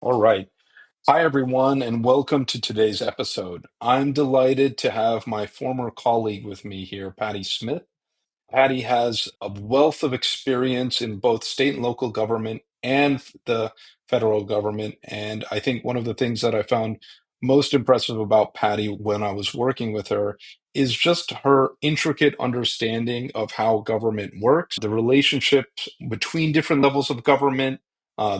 All right. Hi, everyone, and welcome to today's episode. I'm delighted to have my former colleague with me here, Patty Smith. Patty has a wealth of experience in both state and local government and the federal government. And I think one of the things that I found most impressive about Patty when I was working with her is just her intricate understanding of how government works, the relationships between different levels of government,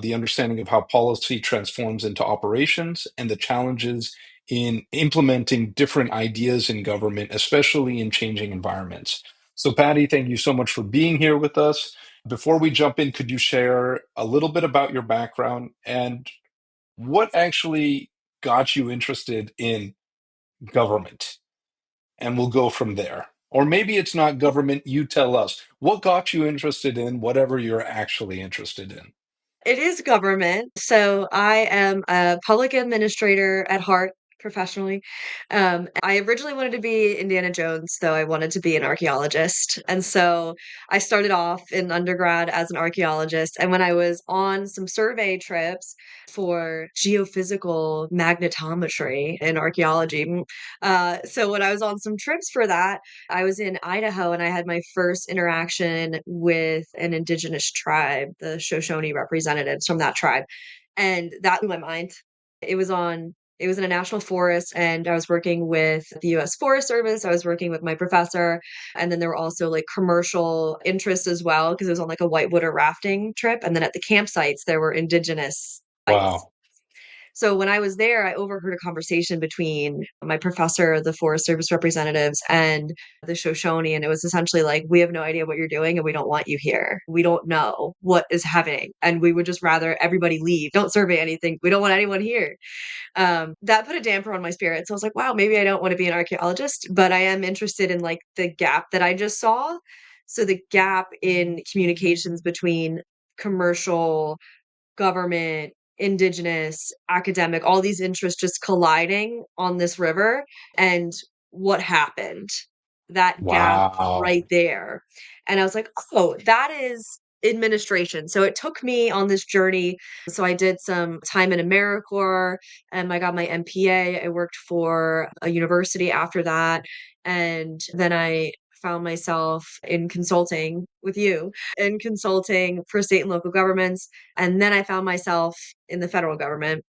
the understanding of how policy transforms into operations, and the challenges in implementing different ideas in government, especially in changing environments. So, Patty, thank you so much for being here with us. Before we jump in, could you share a little bit about your background and what actually got you interested in government? And we'll go from there. Or maybe it's not government, you tell us. What got you interested in whatever you're actually interested in? It is government. So I am a public administrator at heart professionally. I originally wanted to be Indiana Jones, though I wanted to be an archaeologist. And so I started off in undergrad as an archaeologist. And when I was on some survey trips for geophysical magnetometry in archaeology, so when I was on some trips for that, I was in Idaho and I had my first interaction with an indigenous tribe, the Shoshone representatives from that tribe. And that blew my mind. It was on it was in a national forest and I was working with the US Forest Service. I was working with my professor. And then there were also like commercial interests as well, because it was on like a whitewater rafting trip. And then at the campsites, there were indigenous sites. Wow. So when I was there, I overheard a conversation between my professor, the Forest Service representatives, and the Shoshone. And it was essentially like, we have no idea what you're doing and we don't want you here. We don't know what is happening. And we would just rather everybody leave. Don't survey anything. We don't want anyone here. That put a damper on my spirit. So I was like, wow, maybe I don't want to be an archaeologist, but I am interested in like the gap that I just saw. So the gap in communications between commercial, government, indigenous, academic, all these interests just colliding on this river. And what happened? That gap right Wow. there. And I was like, oh, that is administration. So it took me on this journey. So I did some time in AmeriCorps and I got my MPA. I worked for a university after that. And then I found myself in consulting with you in consulting for state and local governments. And then I found myself in the federal government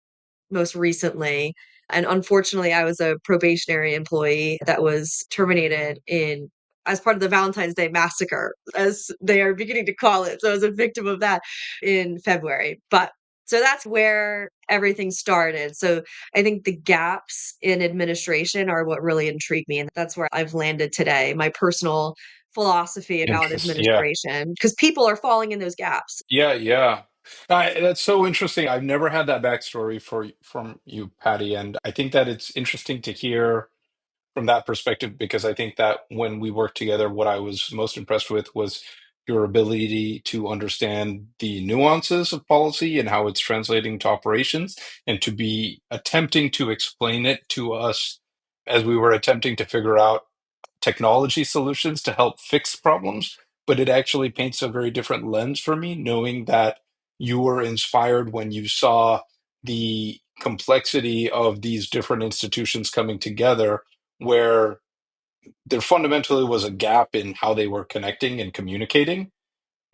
most recently. And unfortunately, I was a probationary employee that was terminated in as part of the Valentine's Day massacre, as they are beginning to call it. So I was a victim of that in February. But so that's where everything started. So I think the gaps in administration are what really intrigued me. And that's where I've landed today. My personal philosophy about Interesting. Yeah. administration, because people are falling in those gaps. Yeah, yeah. That's so interesting. I've never had that backstory from you, Patty, and I think that it's interesting to hear from that perspective because I think that when we worked together, what I was most impressed with was your ability to understand the nuances of policy and how it's translating to operations, and to be attempting to explain it to us as we were attempting to figure out technology solutions to help fix problems, but it actually paints a very different lens for me, knowing that you were inspired when you saw the complexity of these different institutions coming together, where there fundamentally was a gap in how they were connecting and communicating.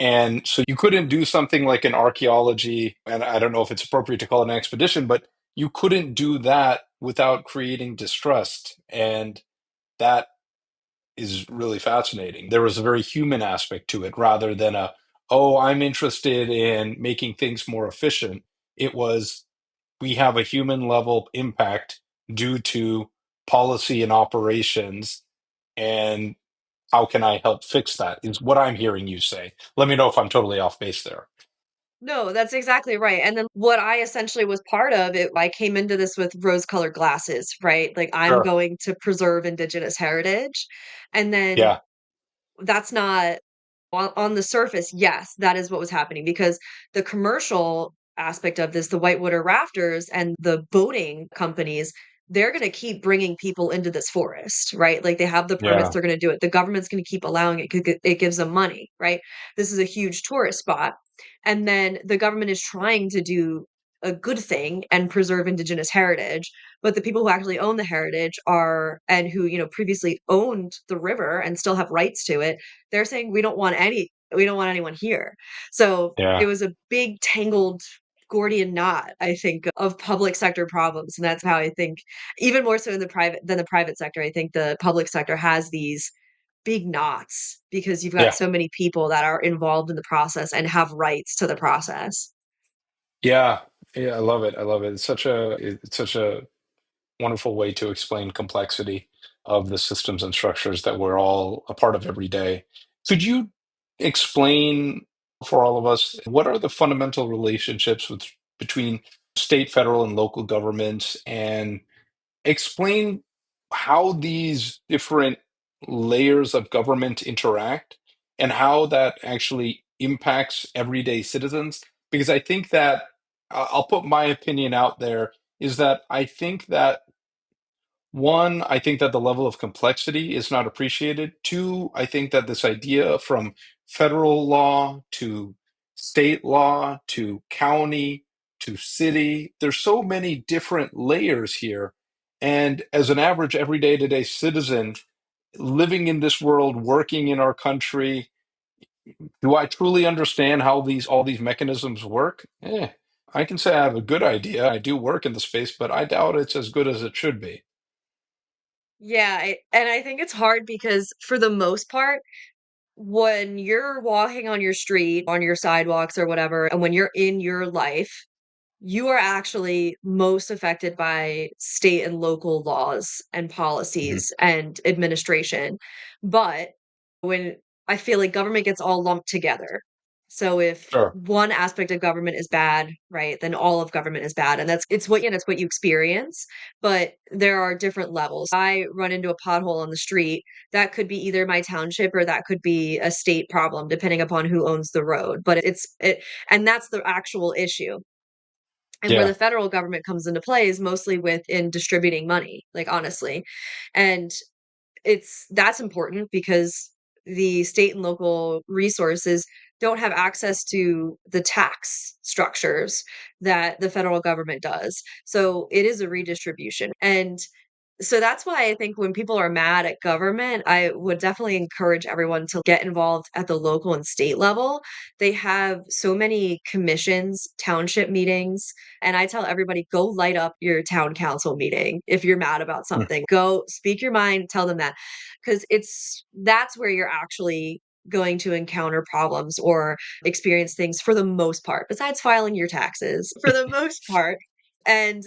And so you couldn't do something like an archaeology, and I don't know if it's appropriate to call it an expedition, but you couldn't do that without creating distrust. And that is really fascinating. There was a very human aspect to it rather than oh, I'm interested in making things more efficient. It was, we have a human level impact due to policy and operations. And how can I help fix that? Is what I'm hearing you say. Let me know if I'm totally off base there. No, that's exactly right. And then what I essentially was part of it, I came into this with rose-colored glasses, right? Like I'm Sure. going to preserve indigenous heritage. And then Yeah. that's not on the surface, yes, that is what was happening because the commercial aspect of this, the whitewater rafters and the boating companies, they're going to keep bringing people into this forest, right? Like they have the permits, Yeah. they're going to do it. The government's going to keep allowing it because it gives them money, right? This is a huge tourist spot. And then the government is trying to do a good thing and preserve indigenous heritage. But the people who actually own the heritage are and who, previously owned the river and still have rights to it, they're saying we don't want anyone here. So it Yeah. was a big tangled Gordian knot, I think, of public sector problems. And that's how I think, even more so in the private sector, I think the public sector has these big knots because you've got Yeah. so many people that are involved in the process and have rights to the process. Yeah. Yeah. I love it. I love it. It's such a wonderful way to explain complexity of the systems and structures that we're all a part of every day. Could you explain for all of us what are the fundamental relationships between state, federal, and local governments, and explain how these different layers of government interact and how that actually impacts everyday citizens? Because I think that I'll put my opinion out there is that I think that one, I think that the level of complexity is not appreciated. Two, I think that this idea from federal law to state law to county to city, there's so many different layers here. And as an average everyday to day citizen living in this world, working in our country, do I truly understand how these all these mechanisms work? I can say I have a good idea. I do work in the space, but I doubt it's as good as it should be. Yeah, and I think it's hard because for the most part, when you're walking on your street, on your sidewalks or whatever, and when you're in your life, you are actually most affected by state and local laws and Mhm. policies and administration. But when I feel like government gets all lumped together. So if Sure. one aspect of government is bad, right, then all of government is bad. And it's what you experience, but there are different levels. I run into a pothole on the street, that could be either my township or that could be a state problem, depending upon who owns the road. But and that's the actual issue. And where Yeah. the federal government comes into play is mostly in distributing money, like honestly. And that's important because the state and local resources don't have access to the tax structures that the federal government does. So it is a redistribution. And so that's why I think when people are mad at government, I would definitely encourage everyone to get involved at the local and state level. They have so many commissions, township meetings, and I tell everybody go light up your town council meeting if you're mad about Mm. something. Go speak your mind, tell them that because that's where you're actually going to encounter problems or experience things for the most part, besides filing your taxes for the most part. And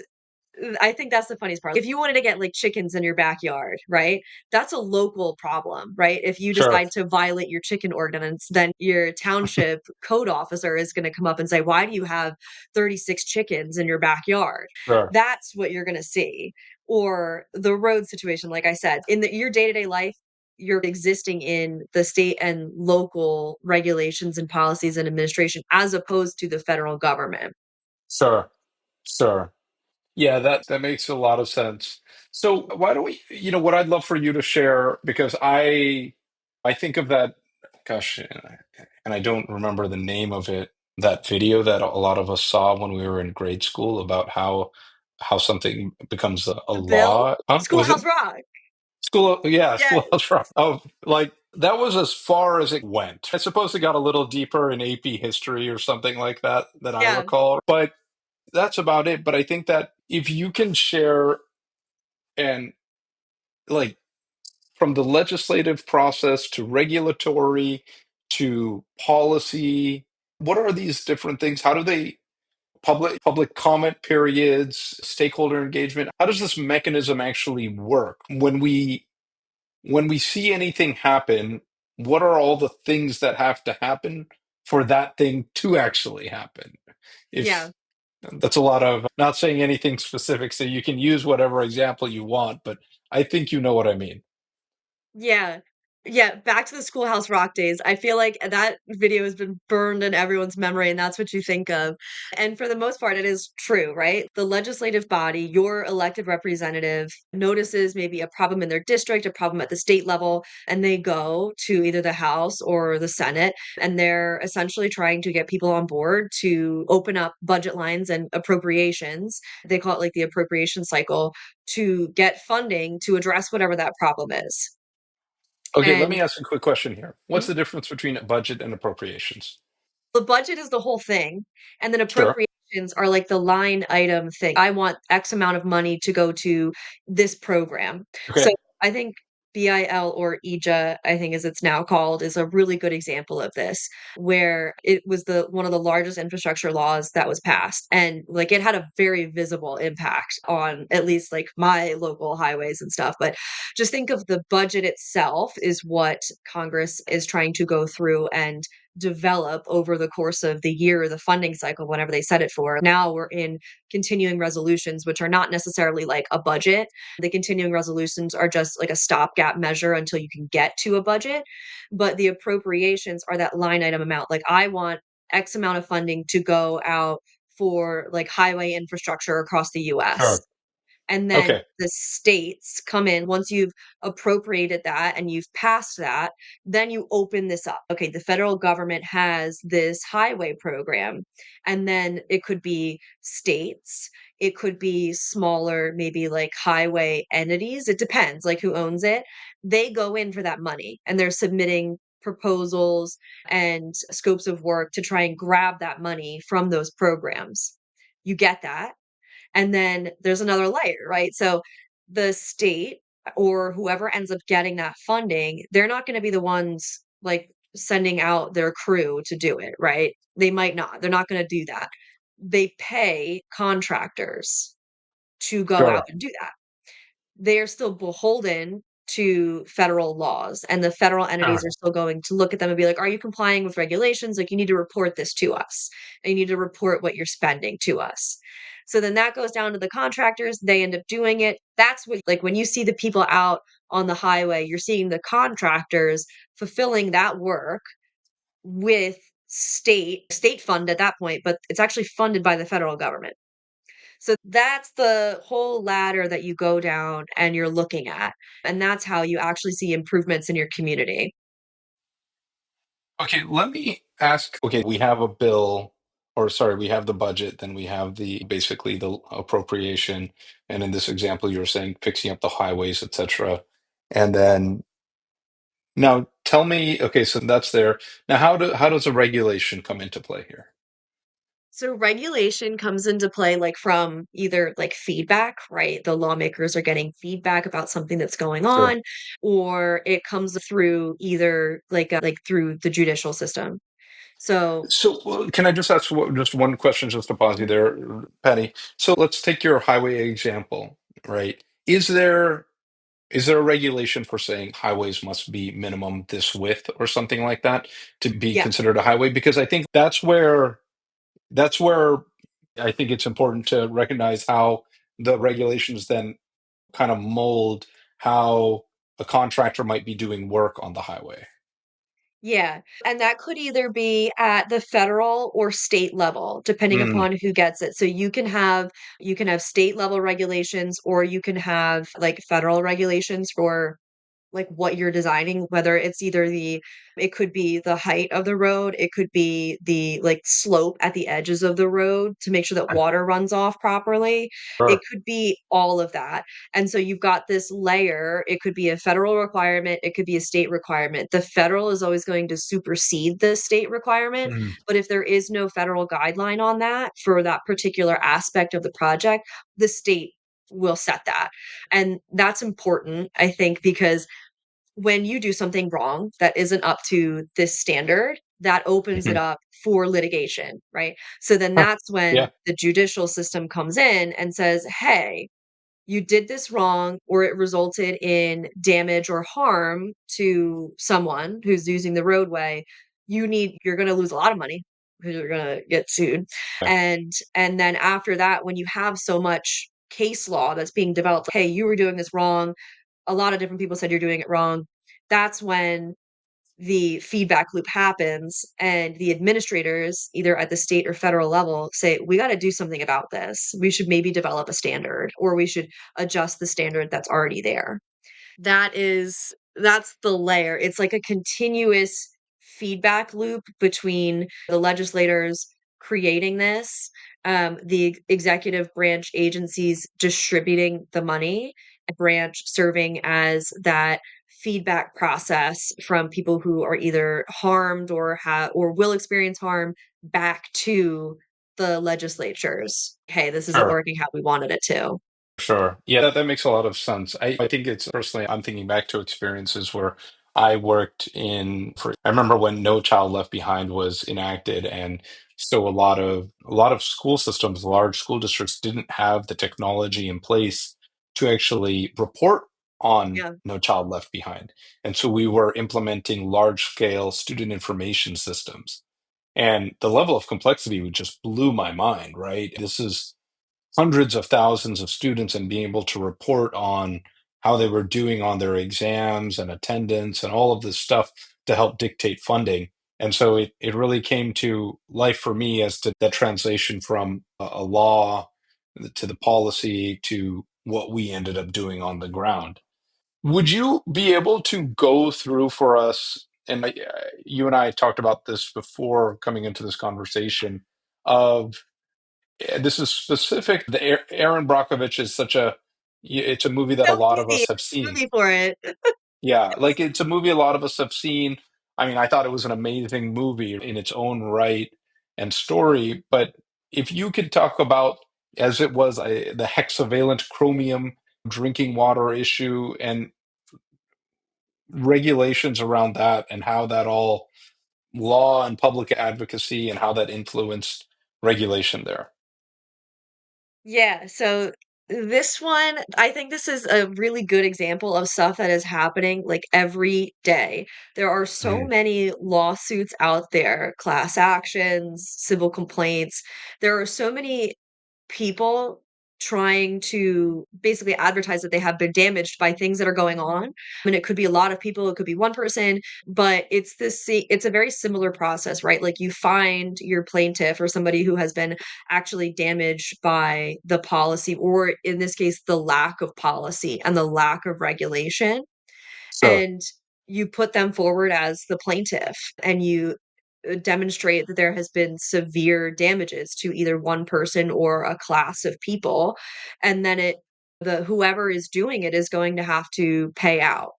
I think that's the funniest part. If you wanted to get like chickens in your backyard, right? That's a local problem, right? If you Sure. decide to violate your chicken ordinance, then your township code officer is going to come up and say, "Why do you have 36 chickens in your backyard?" Sure. That's what you're going to see. Or the road situation, like I said, in your day-to-day life, you're existing in the state and local regulations and policies and administration as opposed to the federal government. Sure. Sure. Yeah, that makes a lot of sense. So why don't we, what I'd love for you to share, because I think of that, gosh, and I don't remember the name of it, that video that a lot of us saw when we were in grade school about how something becomes a The bill? law. Huh? Was it Schoolhouse Rock. school? Yeah, Yeah, schoolhouse rock. Oh, like that was as far as it went. I suppose it got a little deeper in AP history or something like that I yeah, recall, but that's about it. But I think that if you can share and like from the legislative process to regulatory to policy, what are these different things? How do they public comment periods, stakeholder engagement? How does this mechanism actually work? When we see anything happen, what are all the things that have to happen for that thing to actually happen? yeah, If That's a lot of not saying anything specific, so you can use whatever example you want, but I think you know what I mean. yeah. Yeah, back to the Schoolhouse Rock days. I feel like that video has been burned in everyone's memory, and that's what you think of. And for the most part, it is true, right? The legislative body, your elected representative, notices maybe a problem in their district, a problem at the state level, and they go to either the House or the Senate, and they're essentially trying to get people on board to open up budget lines and appropriations. They call it like the appropriation cycle to get funding to address whatever that problem is. Okay, let And me ask a quick question here. What's Mhm. the difference between a budget and appropriations? The budget is the whole thing, and then Sure. appropriations are like the line item thing. I want X amount of money to go to this program. So Okay. I think BIL or EJA, I think as it's now called, is a really good example of this, where it was the one of the largest infrastructure laws that was passed. And like it had a very visible impact on at least like my local highways and stuff. But just think of the budget itself is what Congress is trying to go through and develop over the course of the year, the funding cycle, whenever they set it for. Now we're in continuing resolutions, which are not necessarily like a budget. The continuing resolutions are just like a stopgap measure until you can get to a budget. But the appropriations are that line item amount. Like, I want X amount of funding to go out for like highway infrastructure across the US. Sure. And then Okay. the states come in once you've appropriated that and you've passed that, then you open this up. Okay, the federal government has this highway program, and then it could be states, it could be smaller, maybe like highway entities. It depends, like who owns it. They go in for that money and they're submitting proposals and scopes of work to try and grab that money from those programs. You get that, and then there's another layer, right? So the state or whoever ends up getting that funding, they're not going to be the ones like sending out their crew to do it, right? They might not. They're not going to do that. They pay contractors to go out Sure. and do that. They're still beholden to federal laws, and the federal entities Sure. are still going to look at them and be like, "Are you complying with regulations? Like, you need to report this to us, and you need to report what you're spending to us." So then that goes down to the contractors, they end up doing it. That's what like, when you see the people out on the highway, you're seeing the contractors fulfilling that work with state fund at that point, but it's actually funded by the federal government. So that's the whole ladder that you go down and you're looking at, and that's how you actually see improvements in your community. Okay, let me ask. Okay, we have a bill, or sorry, we have the budget, then we have the basically the appropriation, and in this example, you were saying fixing up the highways, etc. And then now tell me, okay, so that's there. Now, how does a regulation come into play here? So regulation comes into play like from either like feedback, right? The lawmakers are getting feedback about something that's going Sure. on, or it comes through either like through the judicial system. So So, can I just ask just one question, just to pause you Mhm. there, Patty? So, let's take your highway example, right? Is there a regulation for saying highways must be minimum this width or something like that to be Yeah. considered a highway? Because I think that's where I think it's important to recognize how the regulations then kind of mold how a contractor might be doing work on the highway. Yeah, and that could either be at the federal or state level, depending Mm. upon who gets it. So you can have state level regulations, or you can have like federal regulations for like what you're designing, whether it's either it could be the height of the road, it could be the like slope at the edges of the road to make sure that water runs off properly. It Sure. could be all of that. And so you've got this layer, it could be a federal requirement, it could be a state requirement. The federal is always going to supersede the state requirement, Mm. but if there is no federal guideline on that for that particular aspect of the project, the state will set that. And that's important, I think, because when you do something wrong that isn't up to this standard, that opens it Mhm. up for litigation, right? So then Huh. that's when Yeah. the judicial system comes in and says, "Hey, you did this wrong, or it resulted in damage or harm to someone who's using the roadway. You're going to lose a lot of money because you're going to get sued." Yeah. And then after that, when you have so much case law that's being developed, "Hey, you were doing this wrong. A lot of different people said you're doing it wrong. that's when the feedback loop happens and the administrators, either at the state or federal level, say, we got to do something about this. We should maybe develop a standard, or we should adjust the standard that's already there. That's the layer. It's like a continuous feedback loop between the legislators creating this, the executive branch agencies distributing the money, a branch serving as that feedback process from people who are either harmed or have or will experience harm back to the legislatures. Hey, this isn't Sure. working how we wanted it to. Sure. Yeah, that makes a lot of sense. I think it's personally, I'm thinking back to experiences where I worked I remember when No Child Left Behind was enacted, and so a lot of school systems, large school districts didn't have the technology in place to actually report on Yeah. No Child Left Behind. And so we were implementing large scale student information systems. And the level of complexity just blew my mind, right? This is hundreds of thousands of students and being able to report on how they were doing on their exams and attendance and all of this stuff to help dictate funding. And so it really came to life for me as to that translation from a law to the policy to what we ended up doing on the ground. Would you be able to go through for us? And you and I talked about this before coming into this conversation of this is specific. Erin Brockovich is it's a movie that a So lot of easy. us have seen. Me for it. Yeah, like it's a movie a lot of us have seen. I mean, I thought it was an amazing movie in its own right and story. But if you could talk about, as it was, the hexavalent chromium drinking water issue and regulations around that, and how that all law and public advocacy and how that influenced regulation there. Yeah, so this one, I think this is a really good example of stuff that is happening like every day. There are so Mhm. many lawsuits out there, class actions, civil complaints. There are so many people trying to basically advertise that they have been damaged by things that are going on. And it could be a lot of people, it could be one person, but it's a very similar process, right? Like you find your plaintiff or somebody who has been actually damaged by the policy, or in this case, the lack of policy and the lack of regulation. Sure, And you put them forward as the plaintiff and you demonstrate that there has been severe damages to either one person or a class of people, and then it the whoever is doing it is going to have to pay out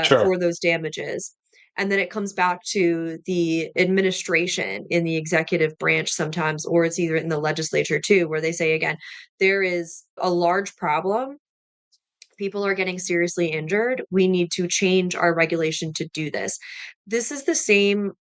sure, for those damages. And then it comes back to the administration in the executive branch sometimes, or it's either in the legislature too, where they say again, there is a large problem, people are getting seriously injured, we need to change our regulation to do this. This is the same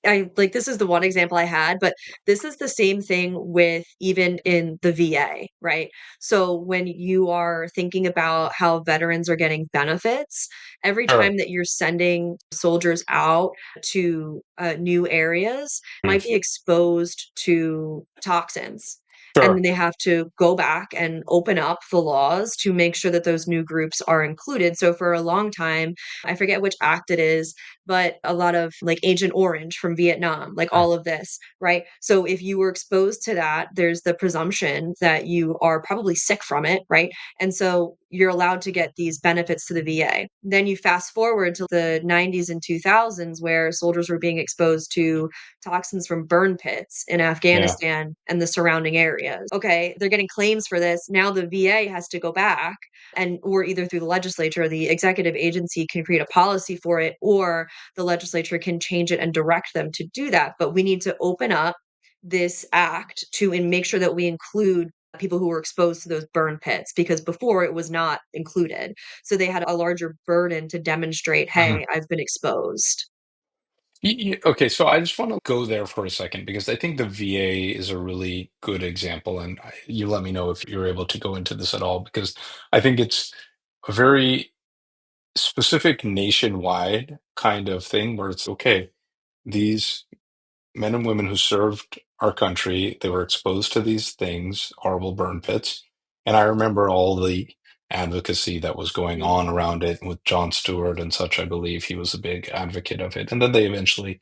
I like, this is the one example I had, but this is the same thing with even in the VA, right? So when you are thinking about how veterans are getting benefits, every sure. time that you're sending soldiers out to new areas, might be exposed to toxins. And then Sure, they have to go back and open up the laws to make sure that those new groups are included. So for a long time, I forget which act it is, but a lot of like Agent Orange from Vietnam, like right. all of this, right? So if you were exposed to that, there's the presumption that you are probably sick from it, right? And so you're allowed to get these benefits to the VA. Then you fast forward to the 90s and 2000s where soldiers were being exposed to toxins from burn pits in Yeah, Afghanistan and the surrounding areas. Okay, they're getting claims for this. Now the VA has to go back and or either through the legislature or the executive agency can create a policy for it, or the legislature can change it and direct them to do that. But we need to open up this act to and make sure that we include people who were exposed to those burn pits, because before it was not included. So they had a larger burden to demonstrate, mhm. hey, I've been exposed. Okay, so I just want to go there for a second because I think the VA is a really good example, and you let me know if you're able to go into this at all because I think it's a very specific nationwide kind of thing where it's okay, these men and women who served our country, they were exposed to these things, horrible burn pits, and I remember all the advocacy that was going Mhm. on around it with Jon Stewart and such. I believe he was a big advocate of it. And then they eventually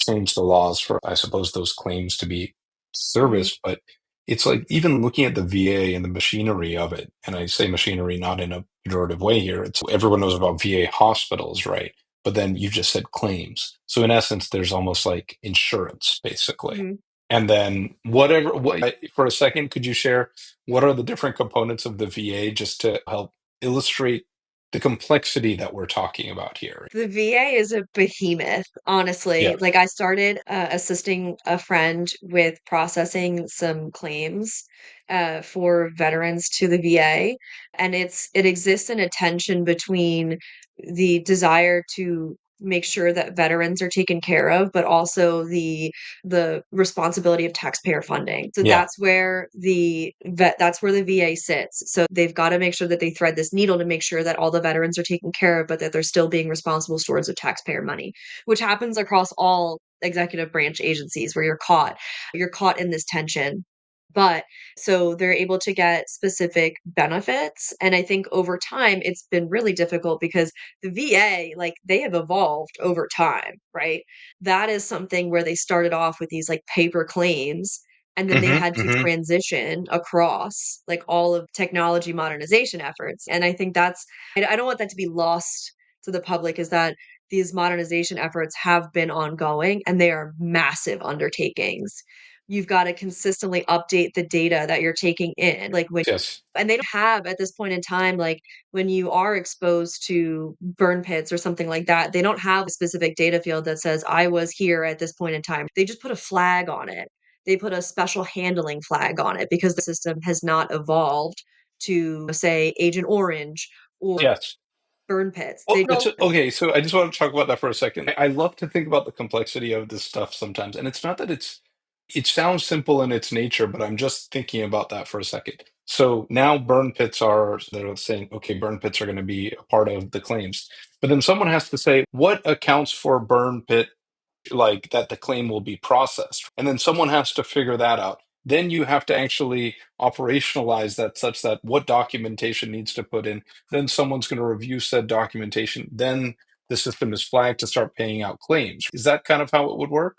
changed the laws for, I suppose, those claims to be Mhm. serviced. But it's like even looking at the VA and the machinery of it, and I say machinery not in a pejorative way here. It's everyone knows about VA hospitals, right? But then you just said claims. So in essence, there's almost like insurance, basically. Mhm. And then whatever, for a second, could you share what are the different components of the VA just to help illustrate the complexity that we're talking about here? The VA is a behemoth, honestly. Yeah. Like, I started, assisting a friend with processing some claims, for veterans to the VA, and it exists in a tension between the desire to make sure that veterans are taken care of, but also the responsibility of taxpayer funding. So Yeah. that's where the VA sits. So they've got to make sure that they thread this needle to make sure that all the veterans are taken care of, but that they're still being responsible stewards of taxpayer money, which happens across all executive branch agencies where you're caught in this tension. But so they're able to get specific benefits. And I think over time, it's been really difficult because the VA, like they have evolved over time, right? That is something where they started off with these like paper claims and then they Hmm. had to Hmm. transition across like all of technology modernization efforts. And I think I don't want that to be lost to the public is that these modernization efforts have been ongoing and they are massive undertakings. You've got to consistently update the data that you're taking in. Yes. And they don't have at this point in time, like when you are exposed to burn pits or something like that, they don't have a specific data field that says, I was here at this point in time. They just put a flag on it. They put a special handling flag on it because the system has not evolved to, say, Agent Orange or Yes. burn pits. Well, They it's don't. okay. So I just want to talk about that for a second. I love to think about the complexity of this stuff sometimes, and it's not that it sounds simple in its nature, but I'm just thinking about that for a second. So now burn pits are they're saying, okay, burn pits are going to be a part of the claims, but then someone has to say what accounts for burn pit like that the claim will be processed. And then someone has to figure that out. Then you have to actually operationalize that such that what documentation needs to put in. Then someone's going to review said documentation. Then the system is flagged to start paying out claims. Is that kind of how it would work?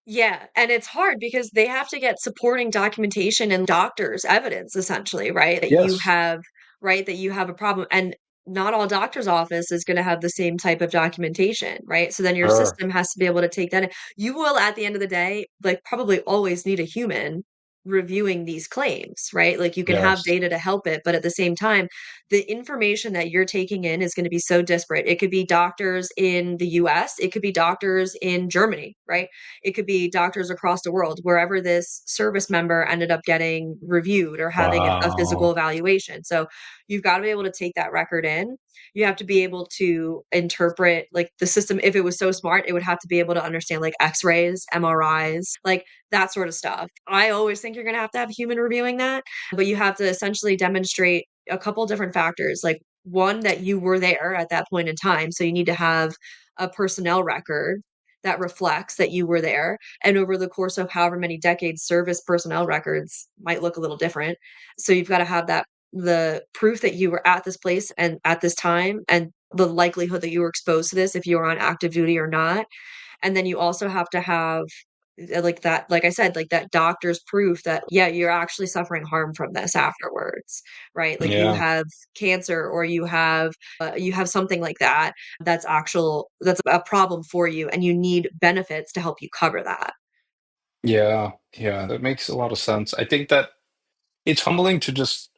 Yeah, and it's hard because they have to get supporting documentation and doctor's evidence essentially, right? Yes. That you have a problem and not all doctor's office is going to have the same type of documentation, right? So then your Sure. system has to be able to take that in. You will at the end of the day, like probably always need a human reviewing these claims, right? Like you can have Yes. data to help it, but at the same time, the information that you're taking in is going to be so disparate. It could be doctors in the US, it could be doctors in Germany, right? It could be doctors across the world, wherever this service member ended up getting reviewed or having a physical Wow. evaluation. So you've got to be able to take that record in. You have to be able to interpret like the system. If it was so smart, it would have to be able to understand like x-rays, MRIs, like that sort of stuff. I always think you're going to have a human reviewing that, but you have to essentially demonstrate a couple different factors. Like one, that you were there at that point in time. So you need to have a personnel record that reflects that you were there. And over the course of however many decades, service personnel records might look a little different. So you've got to have the proof that you were at this place and at this time, and the likelihood that you were exposed to this if you were on active duty or not. And then you also have to have like that, like I said, like that doctor's proof that, yeah, you're actually suffering harm from this afterwards, right? Like you Yeah. have cancer or you have something like that that's a problem for you and you need benefits to help you cover that. Yeah. Yeah. That makes a lot of sense. I think that it's humbling to just,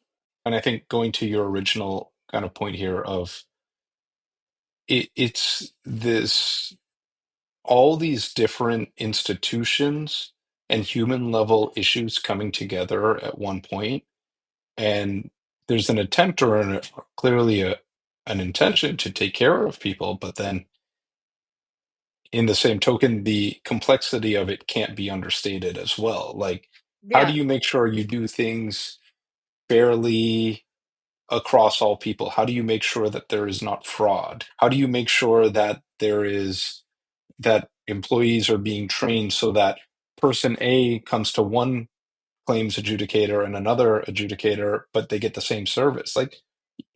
and I think going to your original kind of point here of it's this all these different institutions and human level issues coming together at one point, and there's an attempt or clearly an intention to take care of people, but then in the same token the complexity of it can't be understated as well. Like how do Yeah. you make sure you do things fairly across all people? How do you make sure that there is not fraud? How do you make sure that there is that employees are being trained so that person A comes to one claims adjudicator and another adjudicator, but they get the same service. Like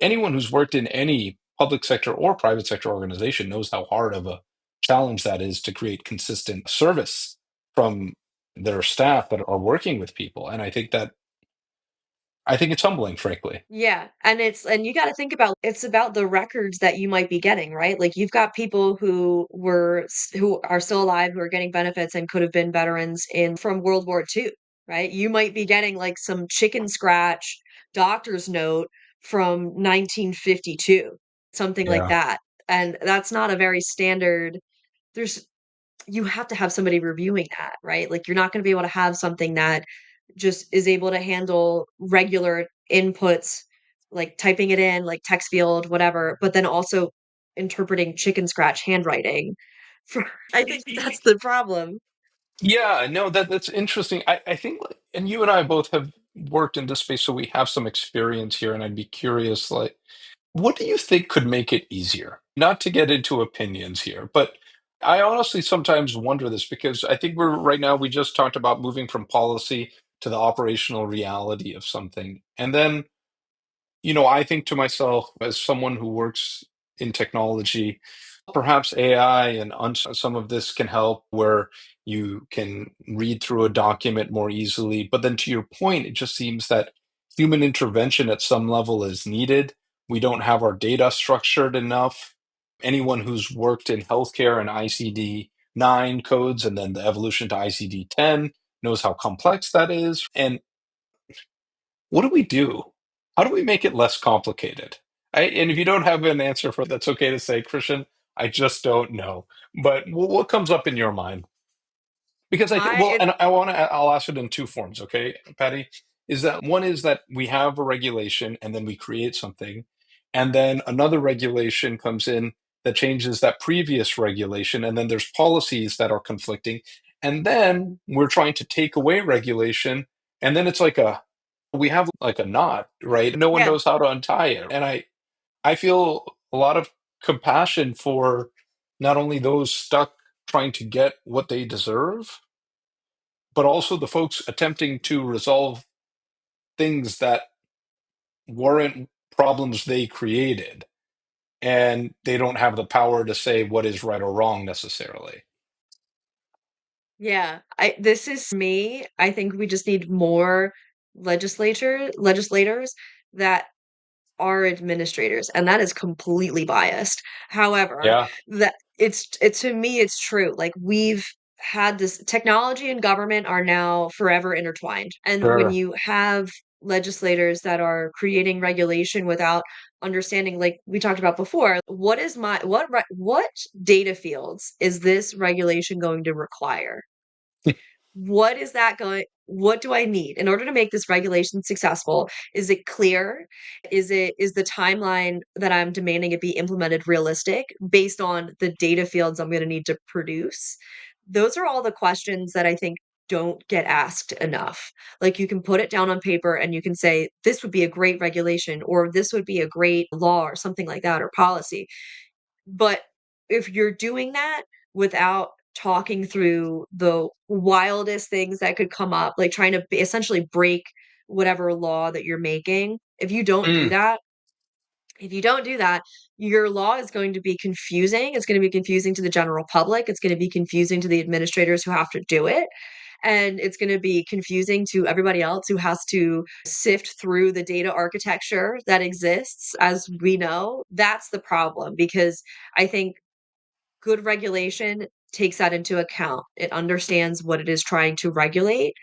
anyone who's worked in any public sector or private sector organization knows how hard of a challenge that is to create consistent service from their staff that are working with people. And I think it's humbling, frankly. Yeah, and you gotta think about it's about the records that you might be getting, right? Like, you've got people who are still alive, who are getting benefits and could have been veterans in from World War II, right? You might be getting, like, some chicken scratch doctor's note from 1952, something like Yeah. that, and that's not a very standard there's you have to have somebody reviewing that, right? Like, you're not gonna be able to have something that just is able to handle regular inputs, like typing it in, like text field, whatever, but then also interpreting chicken scratch handwriting. For I think that's the problem. Yeah, no, that's interesting. I think, like, and you and I both have worked in this space, so we have some experience here, and I'd be curious, like, what do you think could make it easier? Not to get into opinions here, but I honestly sometimes wonder this because I think we're right now, we just talked about moving from policy to the operational reality of something. And then, I think to myself, as someone who works in technology, perhaps AI and some of this can help where you can read through a document more easily. But then to your point, it just seems that human intervention at some level is needed. We don't have our data structured enough. Anyone who's worked in healthcare and ICD 9 codes and then the evolution to ICD 10 knows how complex that is. And what do we do? How do we make it less complicated? And if you don't have an answer for that's okay to say, Christian. I just don't know. But what comes up in your mind? Because I think, My well, it and I'll ask it in two forms, okay, Patty? Is that one is that we have a regulation and then we create something, and then another regulation comes in that changes that previous regulation, and then there's policies that are conflicting, and then we're trying to take away regulation, and then it's like we have like a knot, right? No one yeah, knows how to untie it. And I feel a lot of compassion for not only those stuck trying to get what they deserve, but also the folks attempting to resolve things that weren't problems they created. And they don't have the power to say what is right or wrong necessarily. yeah. I this is me, I think we just need more legislators that are administrators, and that is completely biased. However, Yeah, that it's to me, it's true. Like, we've had this technology and government are now forever intertwined. And when sure. you have legislators that are creating regulation without understanding, like we talked about before, what data fields is this regulation going to require? What do I need in order to make this regulation successful? Is it clear? Is the timeline that I'm demanding it be implemented realistic based on the data fields I'm gonna need to produce? Those are all the questions that I think don't get asked enough. Like, you can put it down on paper and you can say, "This would be a great regulation," or "This would be a great law," or something like that, or policy. But if you're doing that without talking through the wildest things that could come up, like trying to essentially break whatever law that you're making, Mm, if you don't do that, your law is going to be confusing. It's going to be confusing to the general public. It's going to be confusing to the administrators who have to do it. And it's going to be confusing to everybody else who has to sift through the data architecture that exists, as we know. That's the problem because I think good regulation takes that into account. It understands what it is trying to regulate,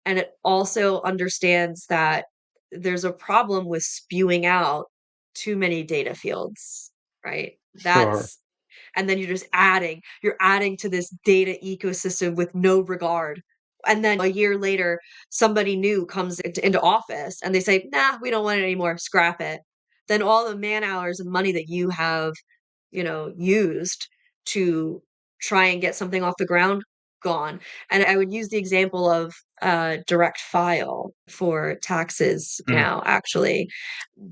and it also understands that there's a problem with spewing out too many data fields, right? sure. And then you're adding to this data ecosystem with no regard. And then a year later, somebody new comes into office and they say, nah, we don't want it anymore, scrap it. Then all the man hours and money that you have used to try and get something off the ground, gone. And I would use the example of direct file for taxes Mm, now, actually.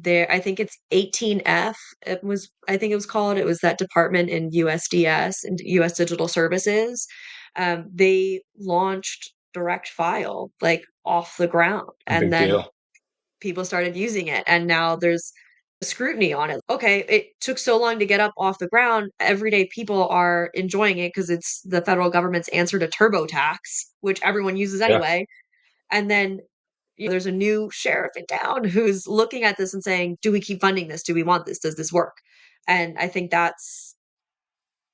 I think it's 18F. I think it was called. It was that department in USDS and US Digital Services. They launched direct file, like, off the ground, and Big then deal. people started using it, and now there's scrutiny on it. Okay, it took so long to get up off the ground, everyday people are enjoying it because it's the federal government's answer to TurboTax, which everyone uses Yeah. anyway, and then there's a new sheriff in town who's looking at this and saying, "Do we keep funding this? Do we want this? Does this work?" And I think that's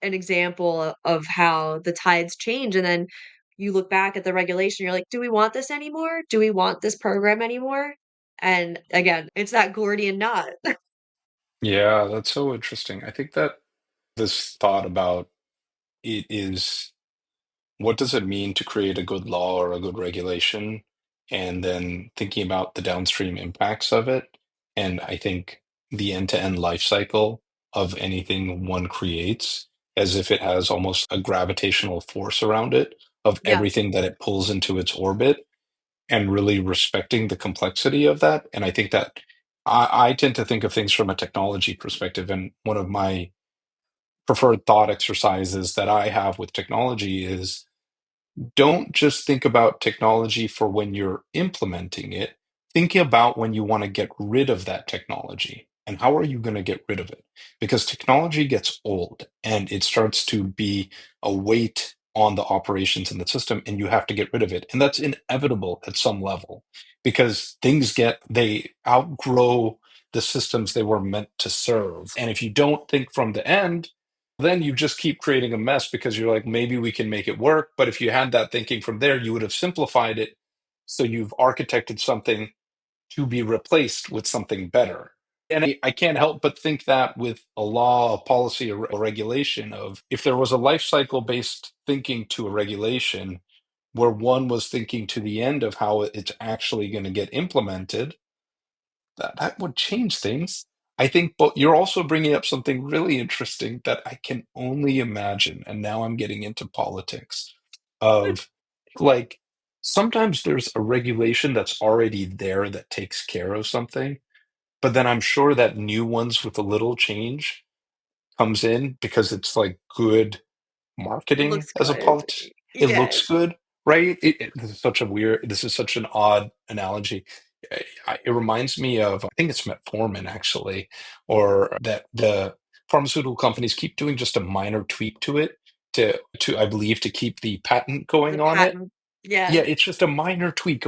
an example of how the tides change, and then you look back at the regulation, you're like, "Do we want this anymore? Do we want this program anymore?" And again, it's that Gordian knot. Yeah, that's so interesting. I think that this thought about it is what does it mean to create a good law or a good regulation, and then thinking about the downstream impacts of it. And I think the end-to-end life cycle of anything one creates, as if it has almost a gravitational force around it of Yeah, everything that it pulls into its orbit, and really respecting the complexity of that. And I think that I tend to think of things from a technology perspective. And one of my preferred thought exercises that I have with technology is don't just think about technology for when you're implementing it. Think about when you want to get rid of that technology and how are you going to get rid of it? Because technology gets old and it starts to be a weight on the operations in the system and you have to get rid of it. And that's inevitable at some level because they outgrow the systems they were meant to serve. And if you don't think from the end, then you just keep creating a mess because you're like, maybe we can make it work. But if you had that thinking from there, you would have simplified it. So you've architected something to be replaced with something better. And I can't help but think that with a law, a policy, a regulation of if there was a life cycle based thinking to a regulation where one was thinking to the end of how it's actually going to get implemented, that would change things. I think, but you're also bringing up something really interesting that I can only imagine. And now I'm getting into politics of like sometimes there's a regulation that's already there that takes care of something, but then I'm sure that new ones with a little change comes in because it's like good it marketing looks as a good. polit. It looks Yes, good, right? This is such a weird. This is such an odd analogy. It reminds me of I think it's metformin actually, or that the pharmaceutical companies keep doing just a minor tweak to it to I believe to keep the patent the going on it. patent. Yeah, Yeah, it's just a minor tweak,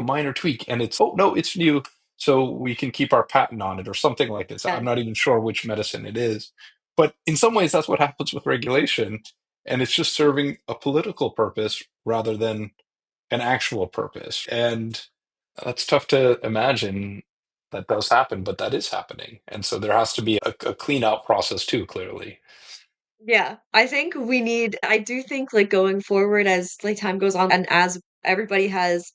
and it's oh no, it's new, so we can keep our patent on it or something like this. yeah, I'm not even sure which medicine it is, but in some ways, that's what happens with regulation, and it's just serving a political purpose rather than an actual purpose. And that's tough to imagine that does happen, but that is happening, and so there has to be a clean out process too, clearly. yeah. I do think, like, going forward as, like, time goes on and as everybody has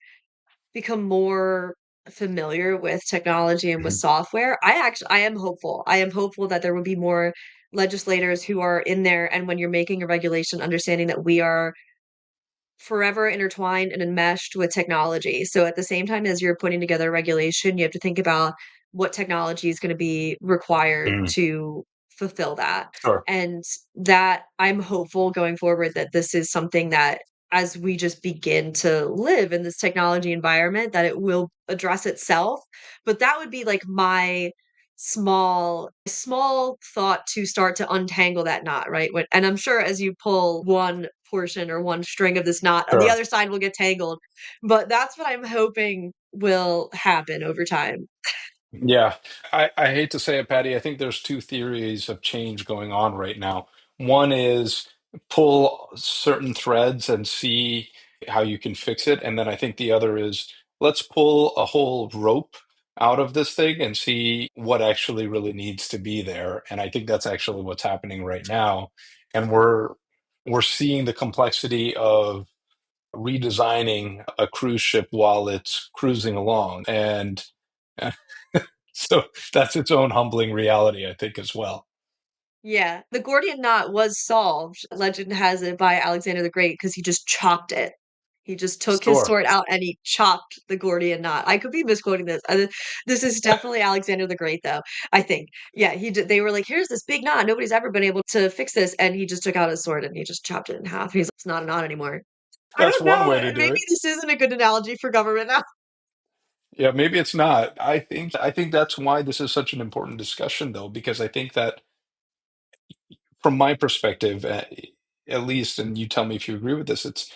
become more familiar with technology and with Mhm. software, I am hopeful. I am hopeful that there will be more legislators who are in there, and when you're making a regulation, understanding that we are forever intertwined and enmeshed with technology. So at the same time as you're putting together regulation, you have to think about what technology is going to be required Mm, to fulfill that. sure, And that I'm hopeful going forward that this is something that as we just begin to live in this technology environment that it will address itself. But that would be like my small thought to start to untangle that knot, right? And I'm sure as you pull one portion or one string of this knot, the sure. other side will get tangled. But that's what I'm hoping will happen over time. Yeah, I hate to say it, Patty. I think there's two theories of change going on right now. One is pull certain threads and see how you can fix it. And then I think the other is let's pull a whole rope out of this thing and see what actually really needs to be there. And I think that's actually what's happening right now. And we're seeing the complexity of redesigning a cruise ship while it's cruising along. And so that's its own humbling reality, I think, as well. Yeah, the Gordian knot was solved. Legend has it by Alexander the Great because he just chopped it. He just took his Sure. sword out and he chopped the Gordian knot. I could be misquoting this. This is definitely Alexander the Great, though. I think. Yeah, he did. They were like, "Here's this big knot. Nobody's ever been able to fix this," and he just took out his sword and he just chopped it in half. He's like, "It's not a knot anymore." I That's don't one know. way to do Maybe it. this isn't a good analogy for government now. Yeah, maybe it's not. I think that's why this is such an important discussion, though, because I think that from my perspective, at least, and you tell me if you agree with this, it's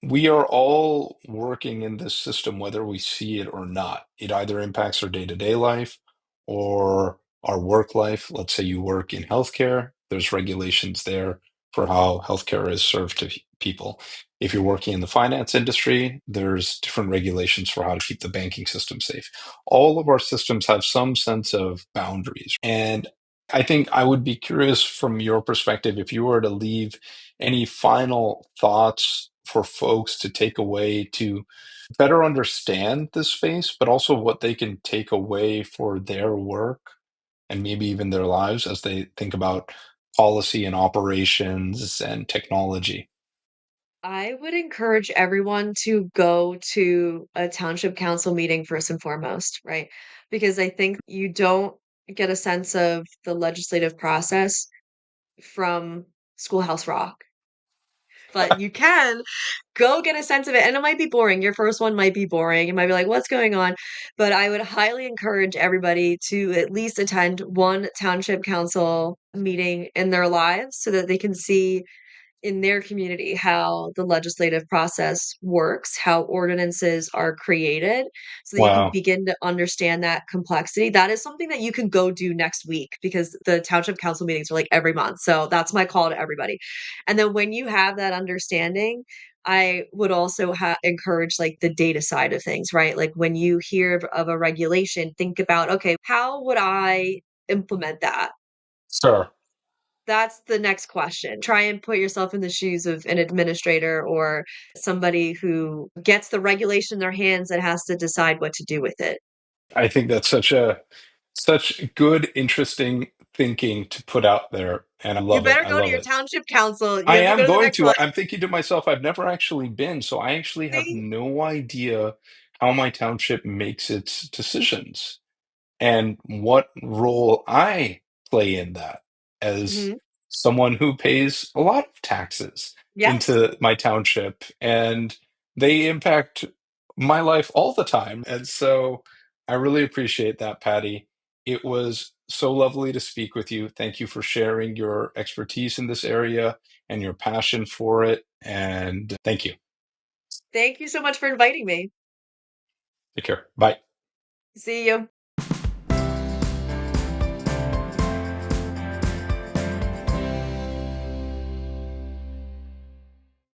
we are all working in this system whether we see it or not. It either impacts our day-to-day life or our work life. Let's say you work in healthcare, there's regulations there for how healthcare is served to people. If you're working in the finance industry, there's different regulations for how to keep the banking system safe. All of our systems have some sense of boundaries. And I think I would be curious from your perspective if you were to leave any final thoughts for folks to take away to better understand this space, but also what they can take away for their work and maybe even their lives as they think about policy and operations and technology. I would encourage everyone to go to a township council meeting first and foremost, right? Because I think you don't get a sense of the legislative process from Schoolhouse Rock, but you can go get a sense of it. And it might be boring. Your first one might be boring. It might be like, what's going on? But I would highly encourage everybody to at least attend one township council meeting in their lives so that they can see in their community how the legislative process works, how ordinances are created, so that you can Wow. begin to understand that complexity. That is something that you can go do next week because the township council meetings are like every month. So that's my call to everybody. And then when you have that understanding, I would also encourage like the data side of things, right? Like when you hear of a regulation, think about, okay, how would I implement that? Sure. That's the next question. Try and put yourself in the shoes of an administrator or somebody who gets the regulation in their hands and has to decide what to do with it. I think that's such good, interesting thinking to put out there, and I You love it. better I go to love your it. township council. You I have to go am to the going next to. one. I'm thinking to myself, I've never actually been, so I actually have See? no idea how my township makes its decisions and what role I play in that as Mhm. someone who pays a lot of taxes Yes. into my township, and they impact my life all the time. And so I really appreciate that, Patty. It was so lovely to speak with you. Thank you for sharing your expertise in this area and your passion for it. And thank you. Thank you so much for inviting me. Take care. Bye. See you.